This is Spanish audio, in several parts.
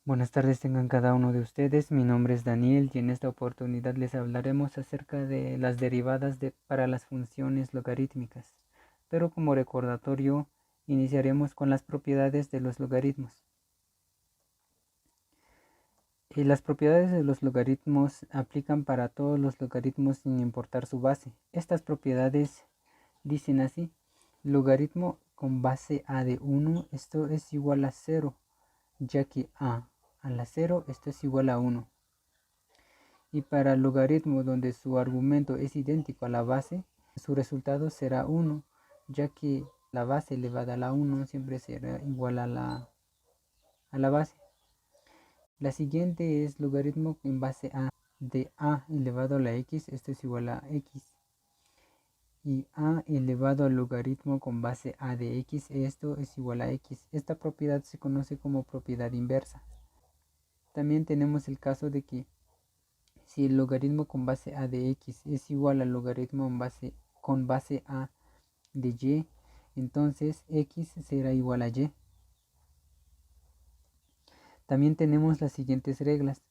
Buenas tardes tengan cada uno de ustedes. Mi nombre es Daniel y en esta oportunidad les hablaremos acerca de las derivadas para las funciones logarítmicas. Pero como recordatorio, iniciaremos con las propiedades de los logaritmos. Las propiedades de los logaritmos aplican para todos los logaritmos sin importar su base. Estas propiedades dicen así: logaritmo con base a de 1, esto es igual a 0, ya que a la 0 esto es igual a 1. Y para el logaritmo donde su argumento es idéntico a la base, su resultado será 1, ya que la base elevada a la 1 siempre será igual a la base. La siguiente es logaritmo en base a de a elevado a la x, esto es igual a x. Y a elevado al logaritmo con base a de x, esto es igual a x. Esta propiedad se conoce como propiedad inversa. También tenemos el caso de que si el logaritmo con base a de x es igual al logaritmo con base a de y, entonces x será igual a y. También tenemos las siguientes reglas,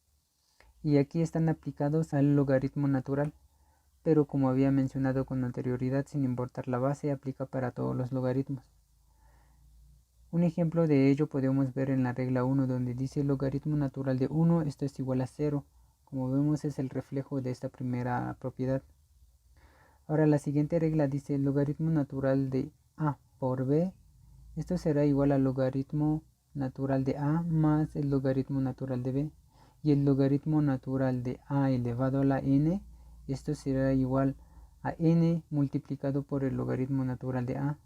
y aquí están aplicados al logaritmo natural, pero como había mencionado con anterioridad, sin importar la base, aplica para todos los logaritmos. Un ejemplo de ello podemos ver en la regla 1, donde dice el logaritmo natural de 1, esto es igual a 0. Como vemos, es el reflejo de esta primera propiedad. Ahora la siguiente regla dice el logaritmo natural de a por b, esto será igual al logaritmo natural de a más el logaritmo natural de b, y el logaritmo natural de a elevado a la n, esto será igual a n multiplicado por el logaritmo natural de a.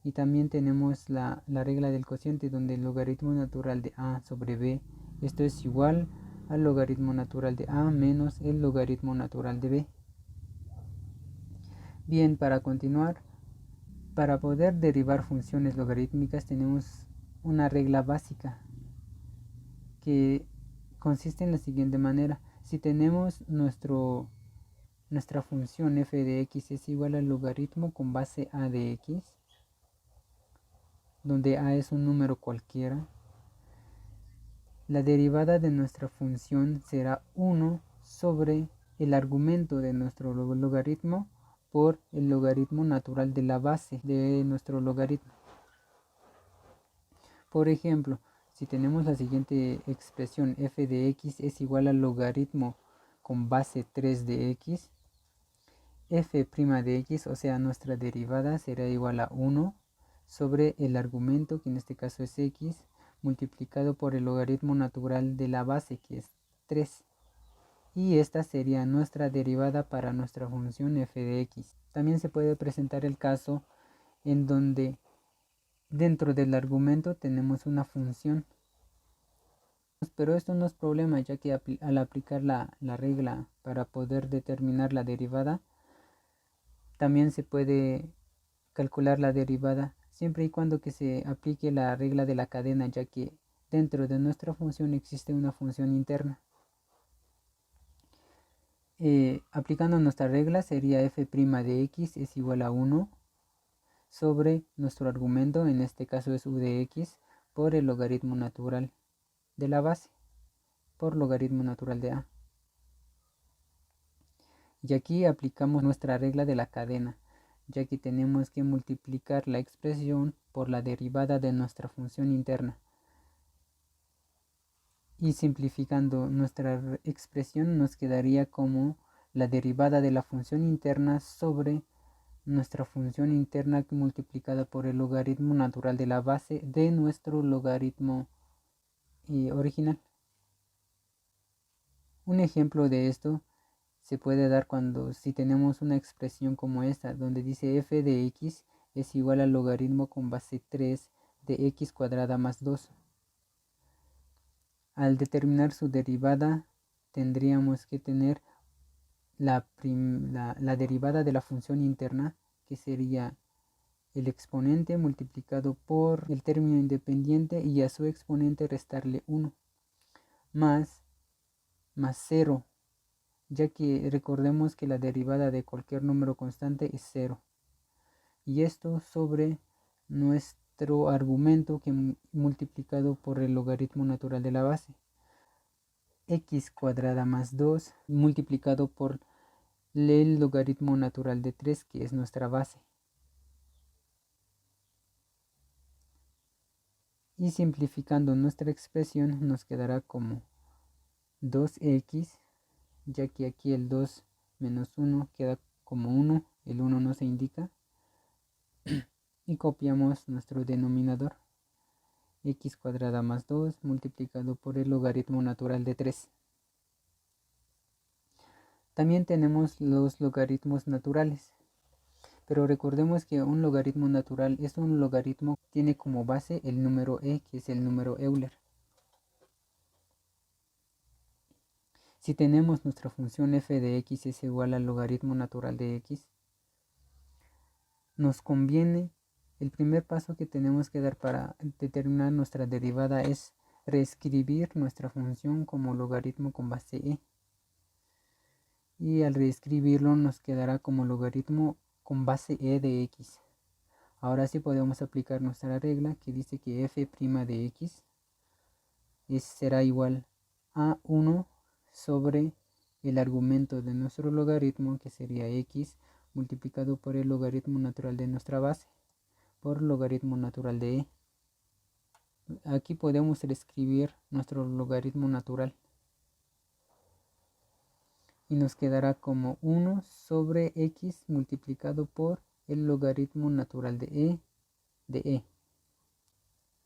Y también tenemos la regla del cociente, donde el logaritmo natural de a sobre b, esto es igual al logaritmo natural de a menos el logaritmo natural de b. Bien, para continuar, para poder derivar funciones logarítmicas tenemos una regla básica que consiste en la siguiente manera. Si tenemos nuestra función f de x es igual al logaritmo con base a de x, donde a es un número cualquiera, la derivada de nuestra función será 1 sobre el argumento de nuestro logaritmo por el logaritmo natural de la base de nuestro logaritmo. Por ejemplo, si tenemos la siguiente expresión, f de x es igual al logaritmo con base 3 de x, f' de x, o sea nuestra derivada, será igual a 1 sobre el argumento, que en este caso es x, multiplicado por el logaritmo natural de la base, que es 3. Y esta sería nuestra derivada para nuestra función f de x. También se puede presentar el caso en donde dentro del argumento tenemos una función, pero esto no es problema, ya que al aplicar la regla para poder determinar la derivada, también se puede calcular la derivada siempre y cuando que se aplique la regla de la cadena, ya que dentro de nuestra función existe una función interna. Aplicando nuestra regla sería f' de x es igual a 1 sobre nuestro argumento, en este caso es u de x, por el logaritmo natural de la base, por logaritmo natural de a. Y aquí aplicamos nuestra regla de la cadena, ya que tenemos que multiplicar la expresión por la derivada de nuestra función interna. Y simplificando nuestra expresión nos quedaría como la derivada de la función interna sobre nuestra función interna multiplicada por el logaritmo natural de la base de nuestro logaritmo original. Un ejemplo de esto se puede dar si tenemos una expresión como esta, donde dice f de x es igual al logaritmo con base 3 de x cuadrada más 2. Al determinar su derivada, tendríamos que tener la derivada de la función interna, que sería el exponente multiplicado por el término independiente y a su exponente restarle 1, más 0, ya que recordemos que la derivada de cualquier número constante es 0. Y esto sobre nuestro argumento que multiplicado por el logaritmo natural de la base. X cuadrada más 2 multiplicado por el logaritmo natural de 3, que es nuestra base. Y simplificando nuestra expresión nos quedará como 2x, ya que aquí el 2 menos 1 queda como 1, el 1 no se indica. Y copiamos nuestro denominador, x cuadrada más 2 multiplicado por el logaritmo natural de 3. También tenemos los logaritmos naturales, pero recordemos que un logaritmo natural es un logaritmo que tiene como base el número e, que es el número Euler. Si tenemos nuestra función f de x es igual al logaritmo natural de x, nos conviene, el primer paso que tenemos que dar para determinar nuestra derivada es reescribir nuestra función como logaritmo con base e. Y al reescribirlo nos quedará como logaritmo con base e de x. Ahora sí podemos aplicar nuestra regla que dice que f' de x será igual a 1 sobre el argumento de nuestro logaritmo, que sería x, multiplicado por el logaritmo natural de nuestra base, por logaritmo natural de e. Aquí podemos reescribir nuestro logaritmo natural. Y nos quedará como 1 sobre x multiplicado por el logaritmo natural de e.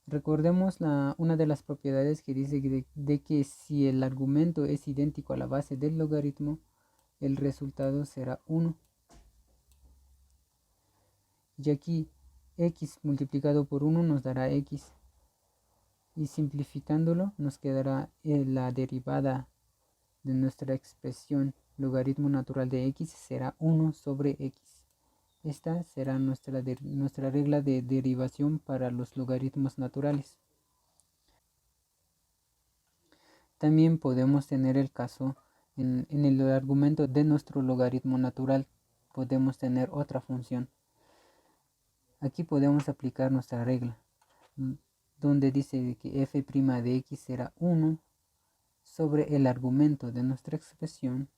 Recordemos una de las propiedades que dice de que si el argumento es idéntico a la base del logaritmo, el resultado será 1. Y aquí x multiplicado por 1 nos dará x. Y simplificándolo nos quedará la derivada de nuestra expresión logaritmo natural de x será 1 sobre x. Esta será nuestra regla de derivación para los logaritmos naturales. También podemos tener el caso en el argumento de nuestro logaritmo natural. Podemos tener otra función. Aquí podemos aplicar nuestra regla, donde dice que f' de x será 1 sobre el argumento de nuestra expresión,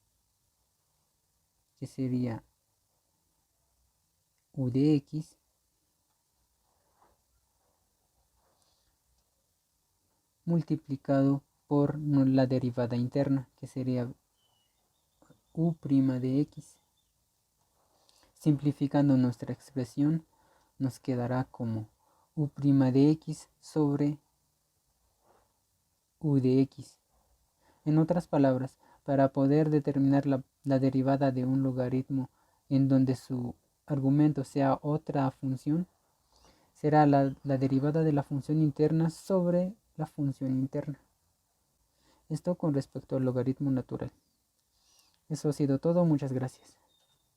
que sería u de x, multiplicado por la derivada interna, que sería u' de x. Simplificando nuestra expresión nos quedará como u' de x sobre u de x. En otras palabras, para poder determinar la derivada de un logaritmo en donde su argumento sea otra función, será la derivada de la función interna sobre la función interna. Esto con respecto al logaritmo natural. Eso ha sido todo, muchas gracias.